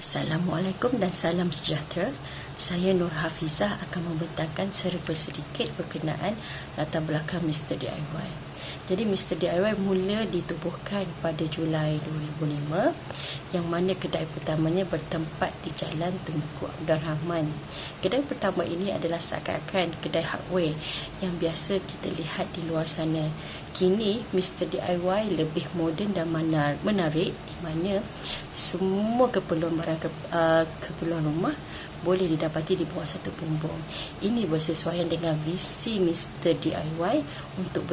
Assalamualaikum dan salam sejahtera. Saya Nur Hafizah akan membentangkan serba sedikit berkenaan latar belakang Mr. DIY. Jadi Mr. DIY mula ditubuhkan pada Julai 2005, yang mana kedai pertamanya bertempat di Jalan Tunku Abdul Rahman. Kedai pertama ini adalah seakan-akan kedai hardware yang biasa kita lihat di luar sana. Kini Mr. DIY lebih moden dan menarik, di mana semua keperluan keperluan rumah boleh didapati di bawah satu bumbung. Ini bersesuaian dengan visi Mr. DIY untuk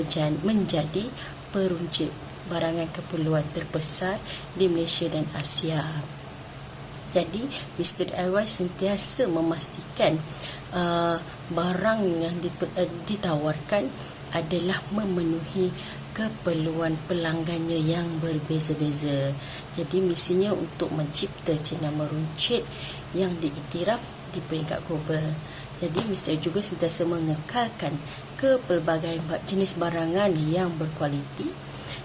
menjadi peruncit barangan keperluan terbesar di Malaysia dan Asia. Jadi Mr. DIY sentiasa memastikan barang yang ditawarkan adalah memenuhi keperluan pelanggannya yang berbeza-beza. Jadi misinya untuk mencipta jenama runcit yang diiktiraf di peringkat global. Jadi Mr. juga sentiasa mengekalkan pelbagai jenis barangan yang berkualiti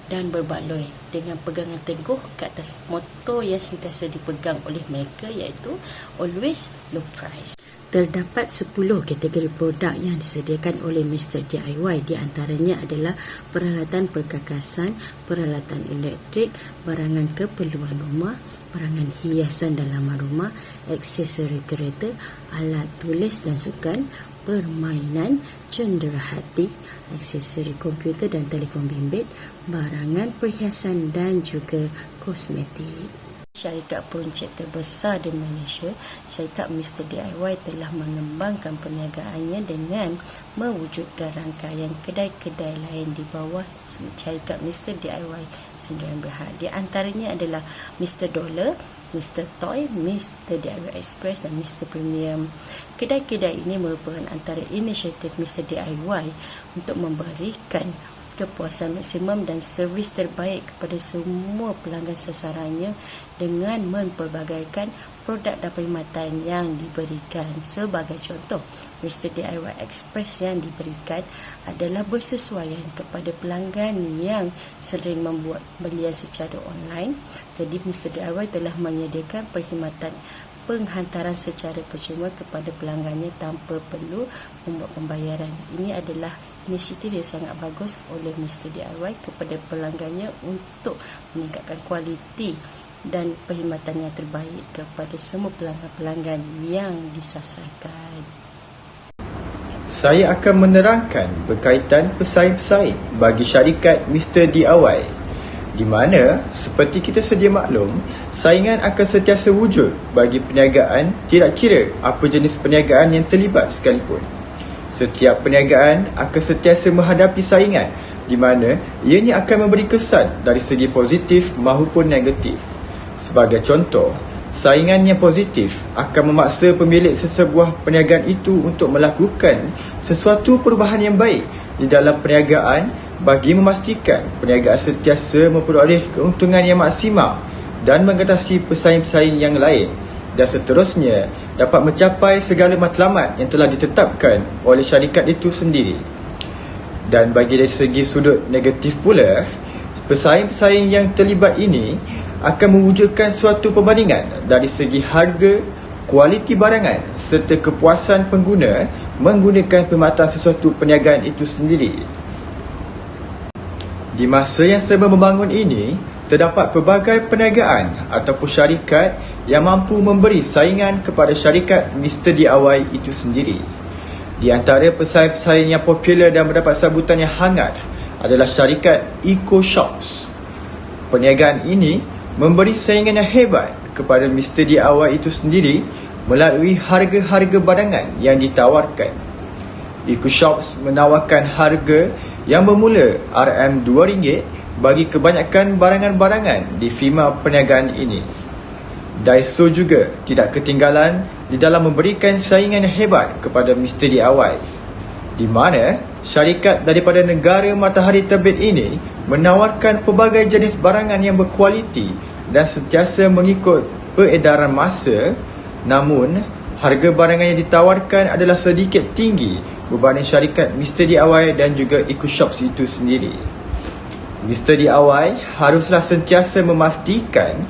dan berbaloi dengan pegangan teguh ke atas motto yang sentiasa dipegang oleh mereka, iaitu always low price. Terdapat 10 kategori produk yang disediakan oleh Mr. DIY. Di antaranya adalah peralatan perkakasan, peralatan elektrik, barangan keperluan rumah, barangan hiasan dalaman rumah, aksesori kereta, alat tulis dan sukan, permainan, cenderahati, aksesori komputer dan telefon bimbit, barangan perhiasan dan juga kosmetik. Syarikat peruncit terbesar di Malaysia, syarikat Mr. DIY telah mengembangkan perniagaannya dengan mewujudkan rangkaian kedai-kedai lain di bawah syarikat Mr. DIY Sdn Bhd. Di antaranya adalah Mr. Dollar, Mr. Toy, Mr. DIY Express dan Mr. Premium. Kedai-kedai ini merupakan antara inisiatif Mr. DIY untuk memberikan kepuasan maksimum dan servis terbaik kepada semua pelanggan sasarannya dengan mempelbagaikan produk dan perkhidmatan yang diberikan. Sebagai contoh, Mr. DIY Express yang diberikan adalah bersesuaian kepada pelanggan yang sering membuat belian secara online. Jadi Mr. DIY telah menyediakan perkhidmatan penghantaran secara percuma kepada pelanggannya tanpa perlu membuat pembayaran. Ini adalah inisiatif yang sangat bagus oleh Mr. DIY kepada pelanggannya untuk meningkatkan kualiti dan perkhidmatan yang terbaik kepada semua pelanggan-pelanggan yang disasarkan. Saya akan menerangkan berkaitan pesaing-pesaing bagi syarikat Mr. DIY, di mana seperti kita sedia maklum, saingan akan sentiasa wujud bagi perniagaan, tidak kira apa jenis perniagaan yang terlibat sekalipun. Setiap perniagaan akan sentiasa menghadapi saingan, di mana ianya akan memberi kesan dari segi positif maupun negatif. Sebagai contoh, saingan yang positif akan memaksa pemilik sesebuah perniagaan itu untuk melakukan sesuatu perubahan yang baik di dalam perniagaan bagi memastikan perniagaan sentiasa memperoleh keuntungan yang maksimal dan mengatasi pesaing-pesaing yang lain, dan seterusnya dapat mencapai segala matlamat yang telah ditetapkan oleh syarikat itu sendiri. Dan bagi dari segi sudut negatif pula, pesaing-pesaing yang terlibat ini akan mewujudkan suatu perbandingan dari segi harga, kualiti barangan serta kepuasan pengguna menggunakan perkhidmatan sesuatu perniagaan itu sendiri. Di masa yang serba membangun ini, terdapat pelbagai perniagaan ataupun syarikat yang mampu memberi saingan kepada syarikat Mr. DIY itu sendiri. Di antara pesaing-pesaing yang popular dan mendapat sambutan yang hangat adalah syarikat Eco Shops. Perniagaan ini memberi saingan yang hebat kepada Mr. DIY itu sendiri melalui harga-harga barangan yang ditawarkan. Eco Shops menawarkan harga yang bermula RM2 bagi kebanyakan barangan-barangan di firma perniagaan ini. Daiso juga tidak ketinggalan di dalam memberikan saingan yang hebat kepada Mr. DIY, di mana syarikat daripada negara matahari terbit ini menawarkan pelbagai jenis barangan yang berkualiti dan sentiasa mengikut peredaran masa, namun harga barangan yang ditawarkan adalah sedikit tinggi berbanding syarikat Mr. DIY dan juga EcoShops itu sendiri. Mr. DIY haruslah sentiasa memastikan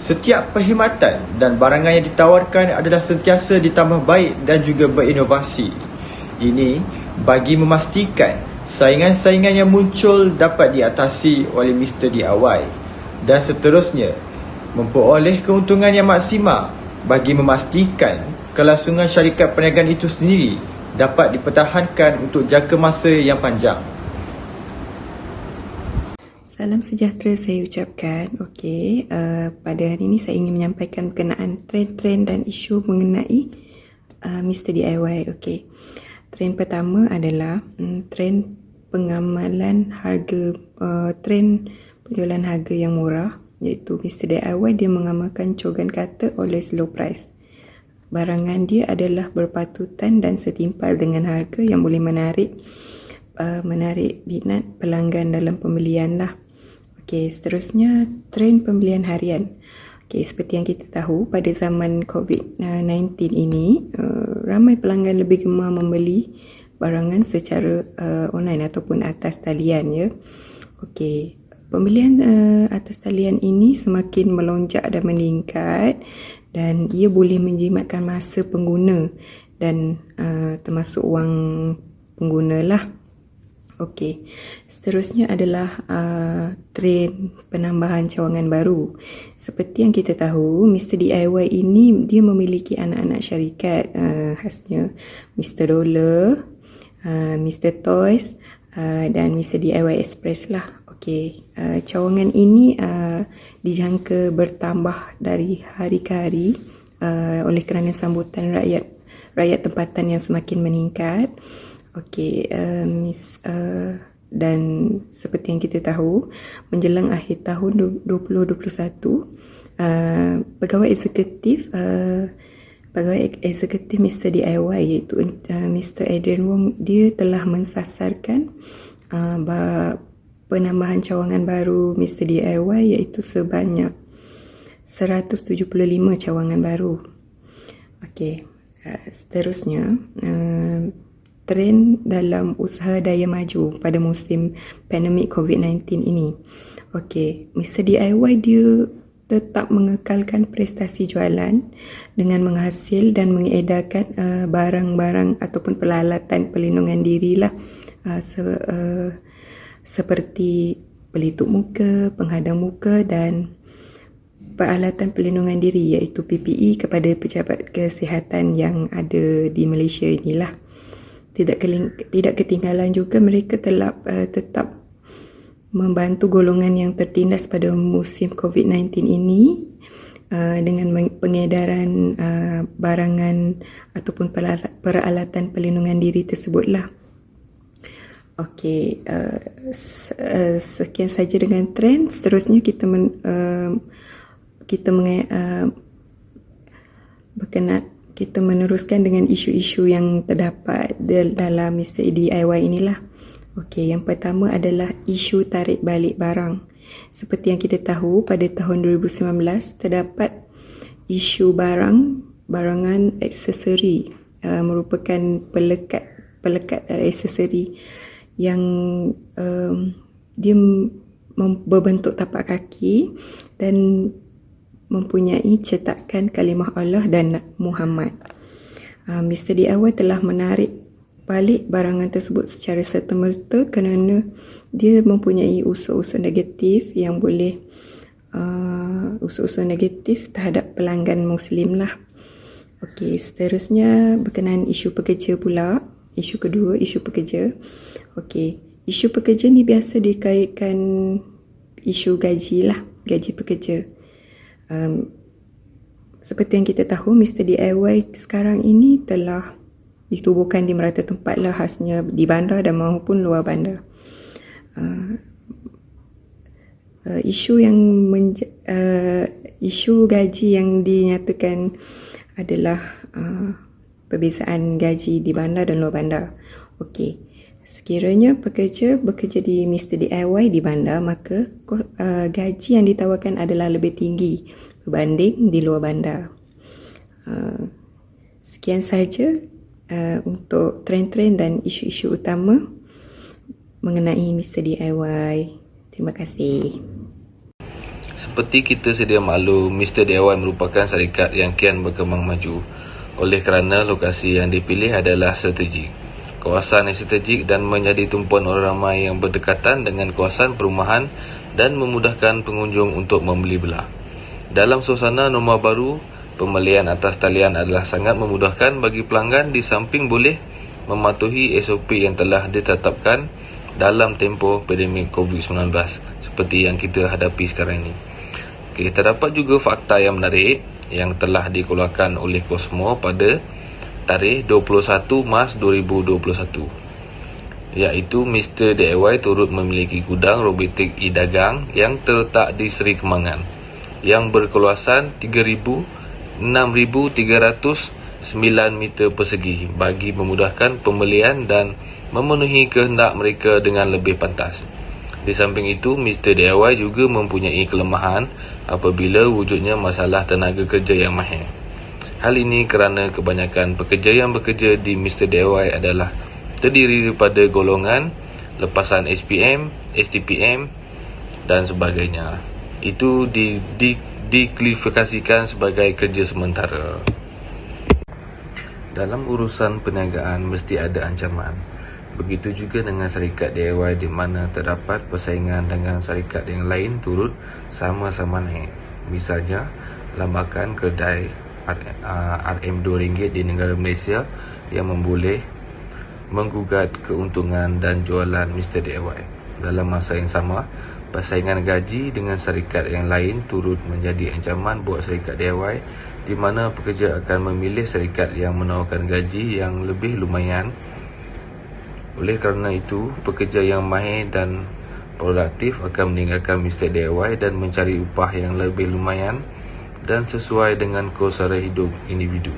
setiap perkhidmatan dan barangan yang ditawarkan adalah sentiasa ditambah baik dan juga berinovasi. Ini bagi memastikan saingan-saingan yang muncul dapat diatasi oleh Mr. DIY dan seterusnya memperoleh keuntungan yang maksimal bagi memastikan kelangsungan syarikat perniagaan itu sendiri dapat dipertahankan untuk jangka masa yang panjang. Salam sejahtera saya ucapkan. Okey, pada hari ini saya ingin menyampaikan berkenaan trend-trend dan isu mengenai Mr. DIY. Okey. Trend pertama adalah trend pengamalan harga, trend penjualan harga yang murah, iaitu Mr. DIY dia mengamalkan cogan kata always low price. Barangan dia adalah berpatutan dan setimpal dengan harga yang boleh menarik minat pelanggan dalam pembelian lah. Okey, seterusnya trend pembelian harian. Okey, seperti yang kita tahu pada zaman COVID-19 ini, ramai pelanggan lebih gemar membeli barangan secara online ataupun atas talian ya. Okey, pembelian atas talian ini semakin melonjak dan meningkat dan ia boleh menjimatkan masa pengguna dan termasuk wang pengguna lah. Okey, seterusnya adalah trend penambahan cawangan baru. Seperti yang kita tahu, Mr. DIY ini dia memiliki anak-anak syarikat, khasnya Mr. Dollar, Mr. Toys dan Mr. DIY Express lah. Okey, cawangan ini dijangka bertambah dari hari ke hari oleh kerana sambutan rakyat tempatan yang semakin meningkat. Okey, dan seperti yang kita tahu, menjelang akhir tahun 2021, pegawai eksekutif Mr. DIY iaitu Mr. Adrian Wong, dia telah mensasarkan penambahan cawangan baru Mr. DIY iaitu sebanyak 175 cawangan baru. Okey, seterusnya trend dalam usaha daya maju pada musim pandemik COVID-19 ini. Okey, Mr. DIY dia tetap mengekalkan prestasi jualan dengan menghasil dan mengedarkan barang-barang ataupun peralatan pelindungan diri lah, seperti pelitup muka, penghadang muka dan peralatan pelindungan diri iaitu PPE kepada pejabat kesihatan yang ada di Malaysia inilah. Tidak ketinggalan juga mereka telah tetap membantu golongan yang tertindas pada musim COVID-19 ini dengan pengedaran barangan ataupun peralatan pelindungan diri tersebutlah. Okey, sekian saja dengan trend. Seterusnya kita meneruskan dengan isu-isu yang terdapat dalam Mr. DIY inilah. Okey, yang pertama adalah isu tarik balik barang. Seperti yang kita tahu, pada tahun 2019 terdapat isu barangan aksesori, merupakan pelekat aksesori yang dia berbentuk tapak kaki dan mempunyai cetakan kalimah Allah dan Muhammad. Mr. DIY telah menarik balik barangan tersebut secara serta-merta kerana dia mempunyai unsur-unsur negatif yang boleh unsur-unsur negatif terhadap pelanggan Muslim lah. Okey, seterusnya berkenaan isu pekerja pula. Isu kedua, isu pekerja. Okey, isu pekerja ni biasa dikaitkan isu gaji lah, gaji pekerja. Seperti yang kita tahu, Mr. DIY sekarang ini telah ditubuhkan di merata tempat lah, khasnya di bandar dan maupun luar bandar. Isu gaji yang dinyatakan adalah perbezaan gaji di bandar dan luar bandar. Okey, sekiranya pekerja bekerja di Mr. DIY di bandar, maka gaji yang ditawarkan adalah lebih tinggi berbanding di luar bandar. Sekian sahaja untuk trend-trend dan isu-isu utama mengenai Mr. DIY. Terima kasih. Seperti kita sedia maklum, Mr. DIY merupakan syarikat yang kian berkembang maju oleh kerana lokasi yang dipilih adalah strategik. Kawasan yang strategik dan menjadi tumpuan orang ramai yang berdekatan dengan kawasan perumahan dan memudahkan pengunjung untuk membeli belah. Dalam suasana norma baru, pembelian atas talian adalah sangat memudahkan bagi pelanggan di samping boleh mematuhi SOP yang telah ditetapkan dalam tempoh pandemik COVID-19 seperti yang kita hadapi sekarang ini. Terdapat juga fakta yang menarik yang telah dikeluarkan oleh Cosmo pada tarikh 21 Mac 2021, iaitu Mr. DIY turut memiliki gudang robotik e-dagang yang terletak di Seri Kembangan yang berkeluasan 6,309 meter persegi bagi memudahkan pembelian dan memenuhi kehendak mereka dengan lebih pantas. Di samping itu, Mr. DIY juga mempunyai kelemahan apabila wujudnya masalah tenaga kerja yang mahir. Hal ini kerana kebanyakan pekerja yang bekerja di Mr. DIY adalah terdiri daripada golongan lepasan SPM, STPM dan sebagainya. Itu diklasifikasikan sebagai kerja sementara. Dalam urusan perniagaan mesti ada ancaman. Begitu juga dengan syarikat DIY di mana terdapat persaingan dengan syarikat yang lain turut sama-sama naik. Misalnya, lambakan kedai RM2 di negara Malaysia yang memboleh menggugat keuntungan dan jualan Mr. DIY. Dalam masa yang sama, persaingan gaji dengan syarikat yang lain turut menjadi ancaman buat syarikat DIY di mana pekerja akan memilih syarikat yang menawarkan gaji yang lebih lumayan. Oleh kerana itu, pekerja yang mahir dan produktif akan meninggalkan Mr. DIY dan mencari upah yang lebih lumayan dan sesuai dengan kos sara hidup individu.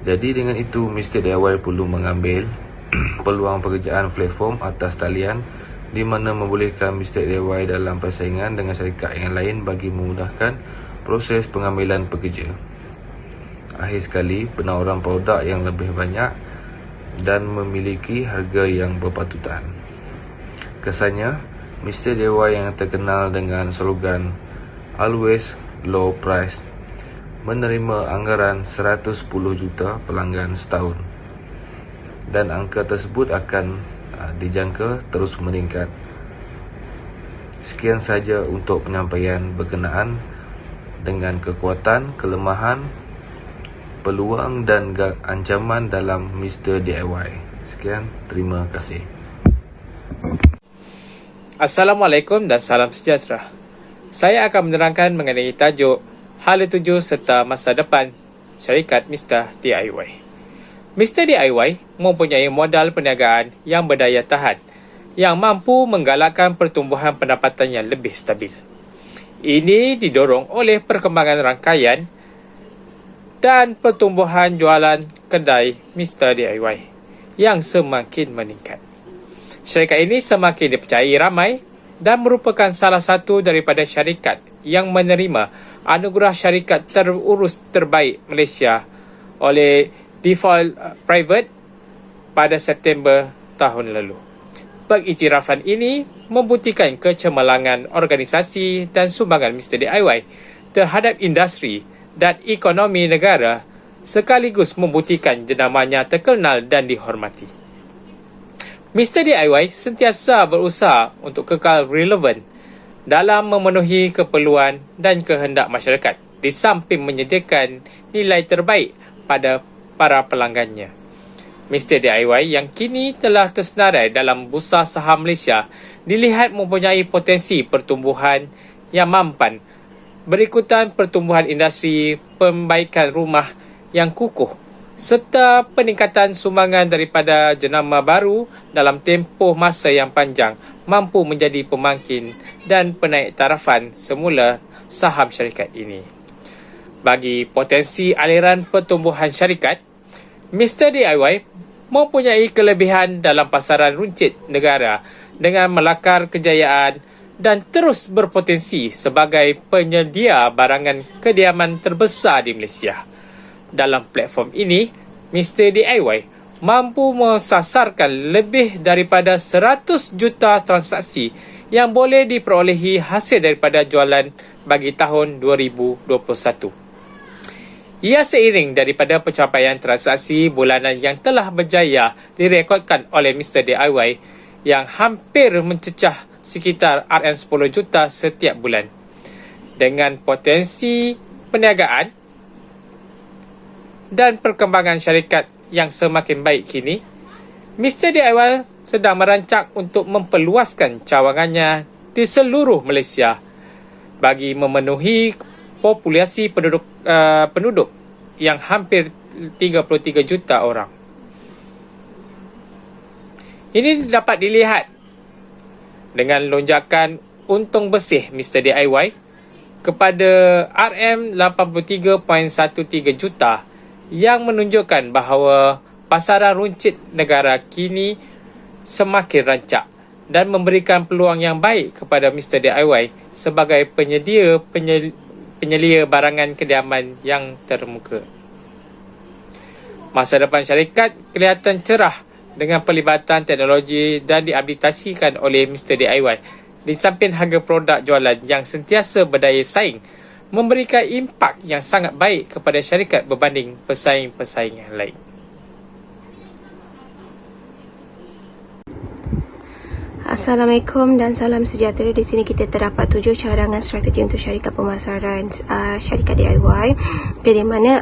Jadi dengan itu, Mr. DIY perlu mengambil peluang pekerjaan platform atas talian di mana membolehkan Mr. DIY dalam persaingan dengan syarikat yang lain bagi memudahkan proses pengambilan pekerja. Akhir sekali, penawaran produk yang lebih banyak dan memiliki harga yang berpatutan. Kesannya, Mr. DIY yang terkenal dengan slogan Always Low Price menerima anggaran 110 juta pelanggan setahun dan angka tersebut akan dijangka terus meningkat. Sekian saja untuk penyampaian berkenaan dengan kekuatan, kelemahan, peluang dan ancaman dalam Mr. DIY. Sekian, terima kasih. Assalamualaikum dan salam sejahtera. Saya akan menerangkan mengenai tajuk Hala Tuju serta Masa Depan Syarikat Mr. DIY. Mr. DIY mempunyai modal perniagaan yang berdaya tahan yang mampu menggalakkan pertumbuhan pendapatan yang lebih stabil. Ini didorong oleh perkembangan rangkaian dan pertumbuhan jualan kedai Mr. DIY yang semakin meningkat. Syarikat ini semakin dipercayai ramai dan merupakan salah satu daripada syarikat yang menerima anugerah syarikat terurus terbaik Malaysia oleh Default Private pada September tahun lalu. Pengiktirafan ini membuktikan kecemerlangan organisasi dan sumbangan Mr. DIY terhadap industri dan ekonomi negara sekaligus membuktikan jenamanya terkenal dan dihormati. Mr. DIY sentiasa berusaha untuk kekal relevan dalam memenuhi keperluan dan kehendak masyarakat di samping menyediakan nilai terbaik pada para pelanggannya. Mr. DIY yang kini telah tersenarai dalam Bursa Saham Malaysia dilihat mempunyai potensi pertumbuhan yang mampan berikutan pertumbuhan industri pembaikan rumah yang kukuh serta peningkatan sumbangan daripada jenama baru dalam tempoh masa yang panjang mampu menjadi pemangkin dan penaik tarafan semula saham syarikat ini. Bagi potensi aliran pertumbuhan syarikat, Mr. DIY mempunyai kelebihan dalam pasaran runcit negara dengan melakar kejayaan dan terus berpotensi sebagai penyedia barangan kediaman terbesar di Malaysia. Dalam platform ini, Mr. DIY mampu mensasarkan lebih daripada 100 juta transaksi yang boleh diperolehi hasil daripada jualan bagi tahun 2021. Ia seiring daripada pencapaian transaksi bulanan yang telah berjaya direkodkan oleh Mr. DIY yang hampir mencecah sekitar RM10 juta setiap bulan. Dengan potensi perniagaan dan perkembangan syarikat yang semakin baik kini, Mr. DIY sedang merancang untuk memperluaskan cawangannya di seluruh Malaysia bagi memenuhi populasi penduduk yang hampir 33 juta orang. Ini dapat dilihat dengan lonjakan untung bersih Mr. DIY kepada RM83.13 juta yang menunjukkan bahawa pasaran runcit negara kini semakin rancak dan memberikan peluang yang baik kepada Mr. DIY sebagai penyelia barangan kediaman yang termuka. Masa depan syarikat kelihatan cerah dengan pelibatan teknologi dan diupdatasikan oleh Mr. DIY. Di samping harga produk jualan yang sentiasa berdaya saing, memberikan impak yang sangat baik kepada syarikat berbanding pesaing-pesaing yang lain. Assalamualaikum dan salam sejahtera. Di sini kita terdapat 7 cadangan strategi untuk syarikat pemasaran syarikat DIY. Di mana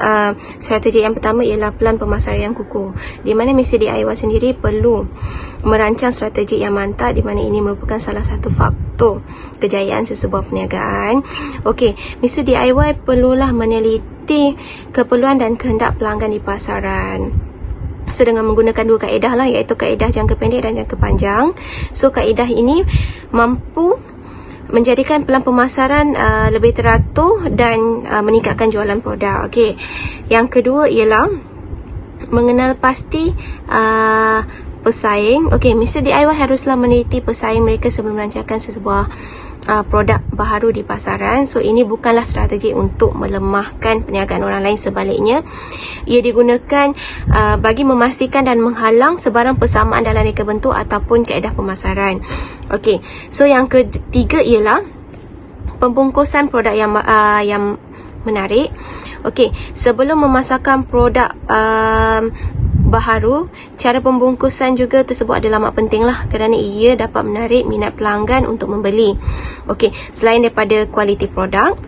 strategi yang pertama ialah pelan pemasaran yang kukuh. Di mana Mr. DIY sendiri perlu merancang strategi yang mantap, di mana ini merupakan salah satu faktor kejayaan sesebuah perniagaan. Okey, Mr. DIY perlulah meneliti keperluan dan kehendak pelanggan di pasaran. So, dengan menggunakan 2 kaedah lah, iaitu kaedah jangka pendek dan jangka panjang. So, kaedah ini mampu menjadikan pelan pemasaran lebih teratur dan meningkatkan jualan produk. Okey. Yang kedua ialah mengenal pasti pesaing. Okey, Mr. DIY haruslah meneliti pesaing mereka sebelum melancarkan sesebuah produk baharu di pasaran. So, ini bukanlah strategi untuk melemahkan perniagaan orang lain. Sebaliknya, ia digunakan bagi memastikan dan menghalang sebarang persamaan dalam reka bentuk ataupun kaedah pemasaran. Okey, so yang ketiga ialah pembungkusan produk yang menarik. Okey, sebelum memasarkan produk baharu, cara pembungkusan juga tersebut adalah amat penting lah, kerana ia dapat menarik minat pelanggan untuk membeli. Okey, selain daripada kualiti produk,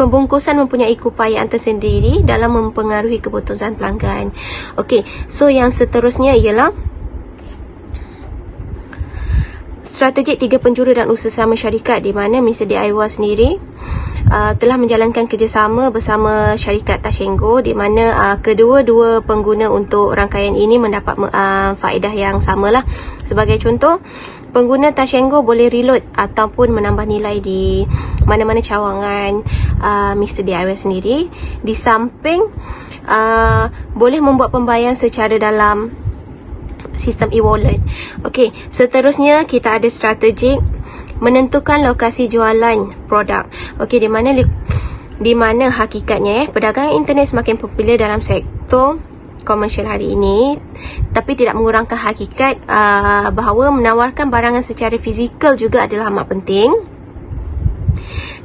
pembungkusan mempunyai keupayaan tersendiri dalam mempengaruhi keputusan pelanggan. Okey, so yang seterusnya ialah strategi 3 penjuru dan usaha sama syarikat, di mana Mr. DIY sendiri telah menjalankan kerjasama bersama syarikat Tashengo, di mana kedua-dua pengguna untuk rangkaian ini mendapat faedah yang samalah. Sebagai contoh, pengguna Tashengo boleh reload ataupun menambah nilai di mana-mana cawangan Mr. DIY sendiri. Di samping boleh membuat pembayaran secara dalam sistem e-wallet. Okey, seterusnya kita ada strategi menentukan lokasi jualan produk. Okey, di mana hakikatnya perdagangan internet semakin popular dalam sektor komersial hari ini, tapi tidak mengurangkan hakikat bahawa menawarkan barangan secara fizikal juga adalah amat penting.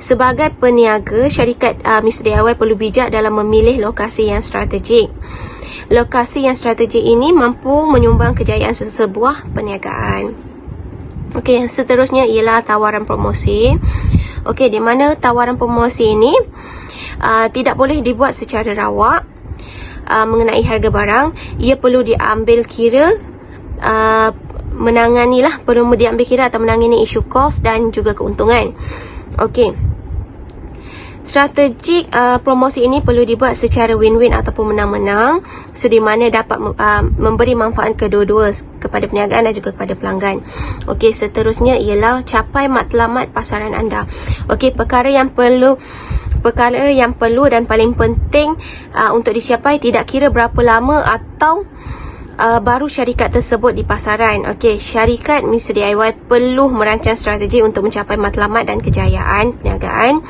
Sebagai peniaga, syarikat Mr. DIY perlu bijak dalam memilih lokasi yang strategik. Lokasi yang strategik ini mampu menyumbang kejayaan sesebuah perniagaan. Okey, seterusnya ialah tawaran promosi. Okey, di mana tawaran promosi ini tidak boleh dibuat secara rawak mengenai harga barang. Ia perlu diambil kira perlu diambil kira atau menangani isu kos dan juga keuntungan. Okey. Strategi promosi ini perlu dibuat secara win-win ataupun menang-menang, so di mana dapat memberi manfaat kedua-dua kepada perniagaan dan juga kepada pelanggan. Okey, seterusnya ialah capai matlamat pasaran anda. Okey, perkara yang perlu dan paling penting untuk dicapai, tidak kira berapa lama atau baru syarikat tersebut di pasaran. Okey, syarikat Mr. DIY perlu merancang strategi untuk mencapai matlamat dan kejayaan perniagaan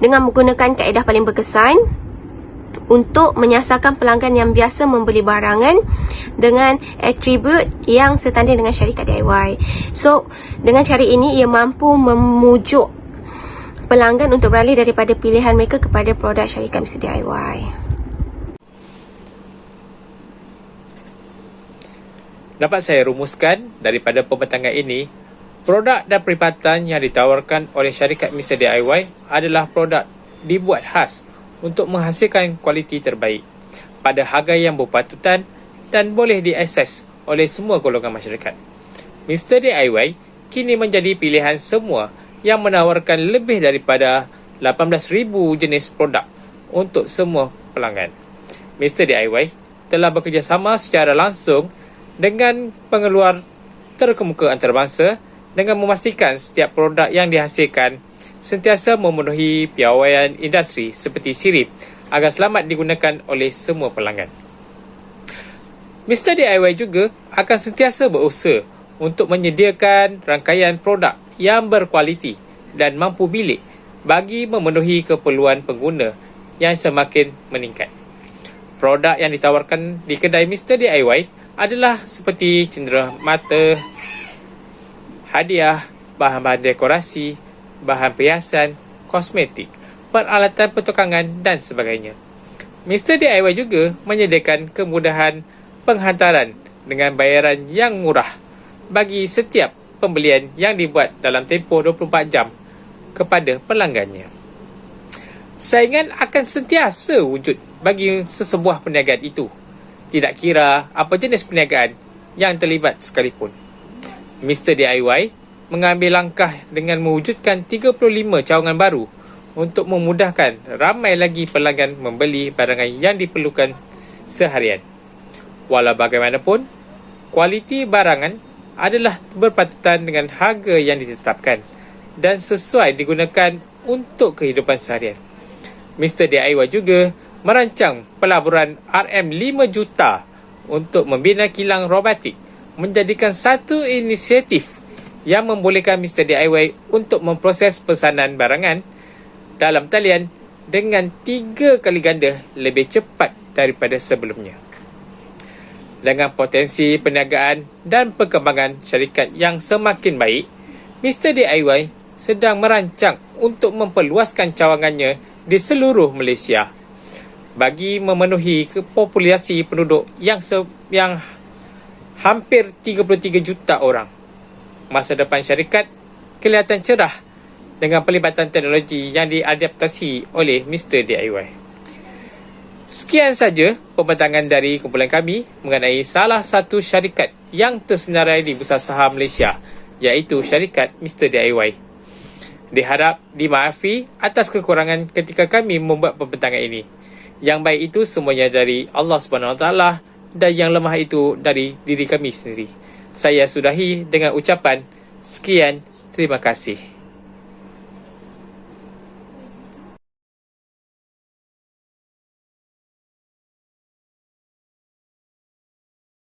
dengan menggunakan kaedah paling berkesan untuk menyasarkan pelanggan yang biasa membeli barangan dengan atribut yang setanding dengan syarikat DIY. So, dengan cara ini ia mampu memujuk pelanggan untuk beralih daripada pilihan mereka kepada produk syarikat Mr. DIY. Dapat saya rumuskan daripada pembentangan ini, produk dan perkhidmatan yang ditawarkan oleh syarikat Mr. DIY adalah produk dibuat khas untuk menghasilkan kualiti terbaik pada harga yang berpatutan dan boleh diakses oleh semua golongan masyarakat. Mr. DIY kini menjadi pilihan semua yang menawarkan lebih daripada 18,000 jenis produk untuk semua pelanggan. Mr. DIY telah bekerjasama secara langsung dengan pengeluar terkemuka antarabangsa dengan memastikan setiap produk yang dihasilkan sentiasa memenuhi piawaian industri seperti sirip agar selamat digunakan oleh semua pelanggan. Mr. DIY juga akan sentiasa berusaha untuk menyediakan rangkaian produk yang berkualiti dan mampu bilik bagi memenuhi keperluan pengguna yang semakin meningkat. Produk yang ditawarkan di kedai Mr. DIY adalah seperti cenderamata, hadiah, bahan-bahan dekorasi, bahan perhiasan, kosmetik, peralatan pertukangan dan sebagainya. Mr. DIY juga menyediakan kemudahan penghantaran dengan bayaran yang murah bagi setiap pembelian yang dibuat dalam tempoh 24 jam kepada pelanggannya. Saingan akan sentiasa wujud bagi sesebuah perniagaan itu, tidak kira apa jenis perniagaan yang terlibat sekalipun. Mr. DIY mengambil langkah dengan mewujudkan 35 cawangan baru untuk memudahkan ramai lagi pelanggan membeli barangan yang diperlukan seharian. Walau bagaimanapun, kualiti barangan adalah berpatutan dengan harga yang ditetapkan dan sesuai digunakan untuk kehidupan seharian. Mr. DIY juga merancang pelaburan RM5 juta untuk membina kilang robotik, menjadikan satu inisiatif yang membolehkan Mr. DIY untuk memproses pesanan barangan dalam talian dengan 3 kali ganda lebih cepat daripada sebelumnya. Dengan potensi perniagaan dan perkembangan syarikat yang semakin baik, Mr. DIY sedang merancang untuk memperluaskan cawangannya di seluruh Malaysia bagi memenuhi populasi penduduk yang hampir 33 juta orang. Masa depan syarikat kelihatan cerah dengan pelibatan teknologi yang diadaptasi oleh Mr. DIY. Sekian saja pembentangan dari kumpulan kami mengenai salah satu syarikat yang tersenarai di Bursa Saham Malaysia, iaitu syarikat Mr. DIY. Diharap dimaafi atas kekurangan ketika kami membuat pembentangan ini. Yang baik itu semuanya dari Allah SWT dan yang lemah itu dari diri kami sendiri. Saya sudahi dengan ucapan sekian, terima kasih.